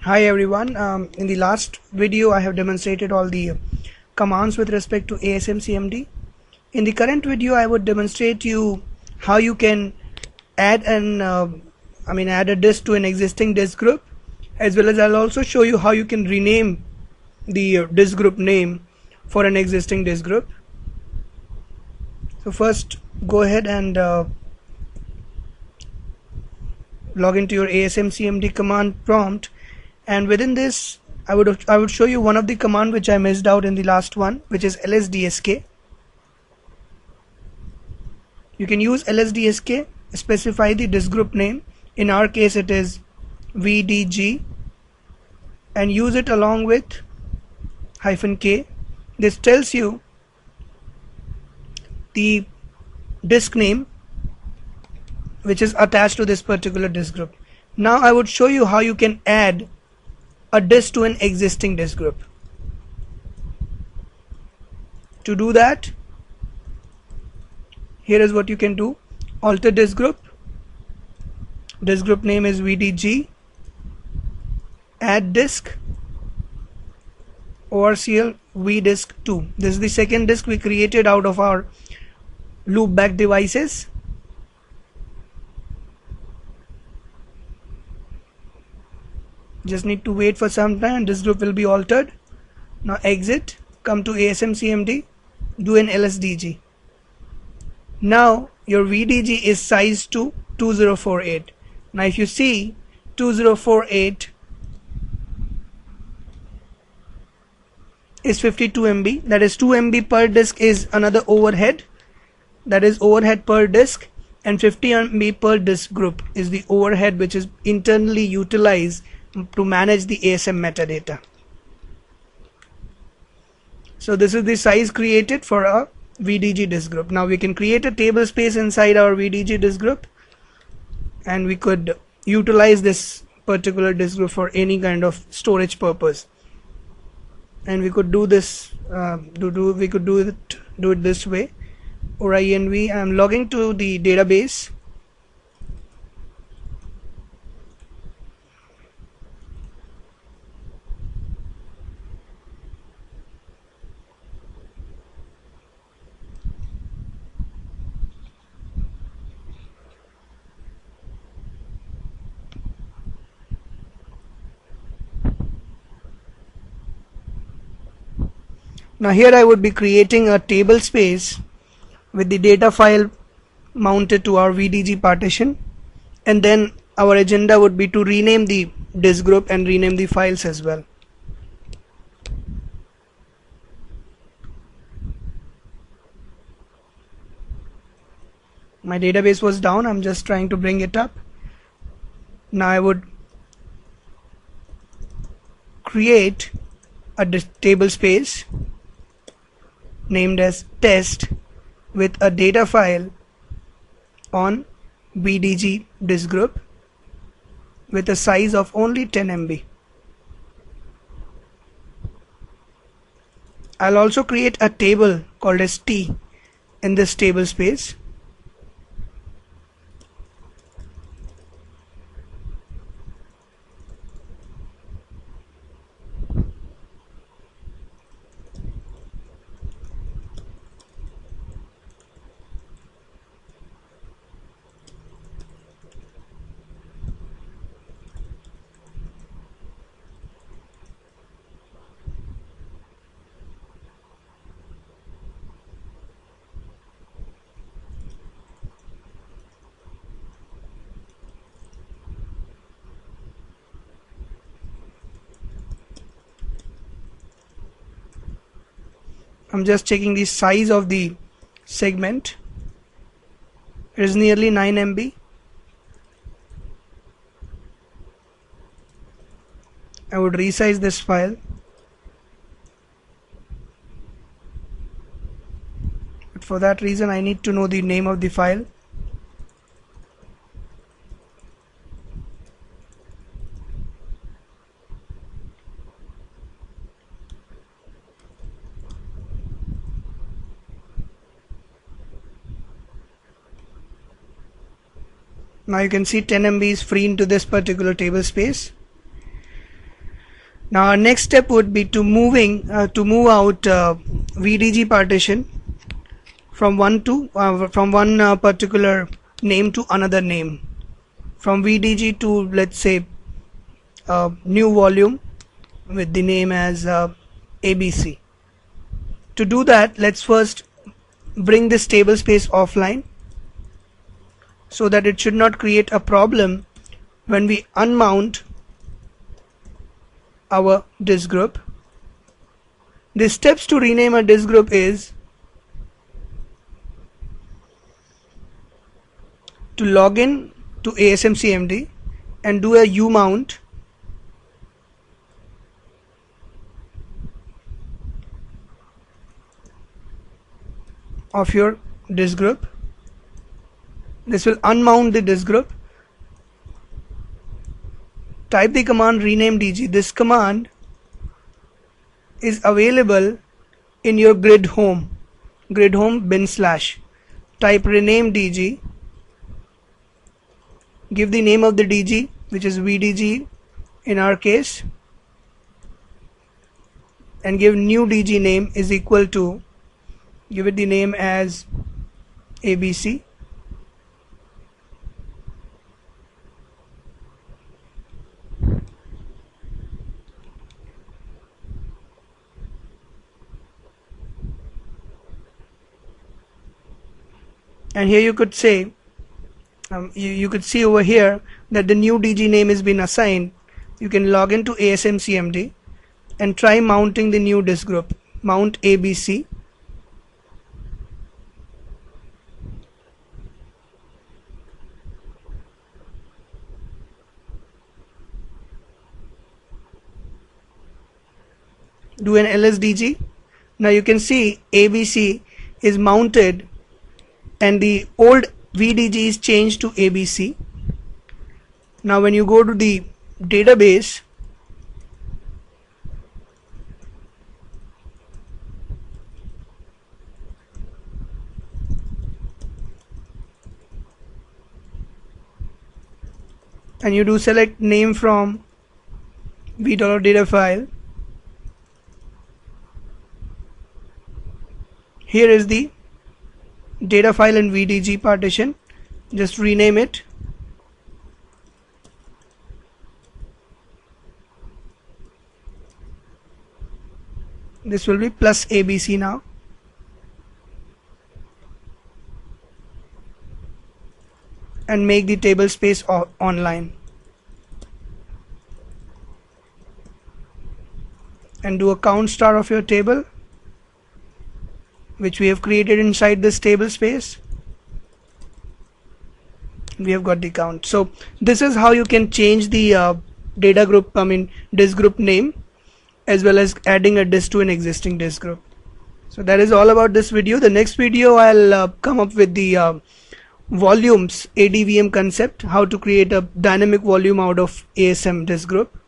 Hi everyone. In the last video I have demonstrated all the commands with respect to ASM+CMD. In the current video I would demonstrate you how you can add add a disk to an existing disk group, as well as I'll also show you how you can rename the disk group name for an existing disk group. So first go ahead and log into your ASM+CMD command prompt, and within this I would show you one of the command which I missed out in the last one, which is lsdsk. You can use lsdsk, specify the disk group name. In our case it is VDG, and use it along with -k. This tells you the disk name which is attached to this particular disk group. Now I would show you how you can add a disk to an existing disk group. To do that, here is what you can do. Alter disk group. Disk group name is VDG. Add disk ORCL vdisk2. This is the second disk we created out of our loopback devices. Just need to wait for some time and this group will be altered. Now exit, come to ASM+CMD, do an lsdg. Now your VDG is sized to 2048. Now if you see 2048 is 52 MB, that is 2 MB per disk is another overhead, that is overhead per disk, and 50 MB per disk group is the overhead which is internally utilized to manage the ASM metadata. So this is the size created for a VDG disk group. Now we can create a table space inside our VDG disk group, and we could utilize this particular disk group for any kind of storage purpose. And we could do this. We could do it this way. Or INV. I am logging to the database. Now here I would be creating a table space with the data file mounted to our VDG partition, and then our agenda would be to rename the disk group and rename the files as well. My database was down, I'm just trying to bring it up. Now I would create a table space named as test with a data file on VDG disk group with a size of only 10 MB. I'll also create a table called as T in this table space. I'm just checking the size of the segment. It is nearly 9 MB. I would resize this file. But for that reason I need to know the name of the file. Now you can see 10 MB is free into this particular table space. Now our next step would be to move out VDG partition from one particular name to another name, from VDG to, let's say, new volume with the name as ABC. To do that, let's first bring this table space offline so that it should not create a problem when we unmount our disk group. The steps to rename a disk group is to log in to ASM+CMD and do a umount of your disk group. This will unmount the disk group. Type the command RenameDG. This command is available in your grid home bin/. Type RenameDG, give the name of the DG, which is VDG in our case, and give new DG name is equal to, give it the name as ABC. And here you could say, you could see over here that the new DG name has been assigned. You can log into ASM+CMD and try mounting the new disk group. Mount ABC. Do an LSDG. Now you can see ABC is mounted and the old VDG is changed to ABC. Now when you go to the database, and you do select name from $data file, here is the data file in VDG partition. Just rename it. This will be +ABC now. And make the table space online. And do a count star of your table, which we have created inside this table space. We have got the count. So this is how you can change the data group, disk group name, as well as adding a disk to an existing disk group. So that is all about this video. The next video I'll come up with the volumes ADVM concept, how to create a dynamic volume out of ASM disk group.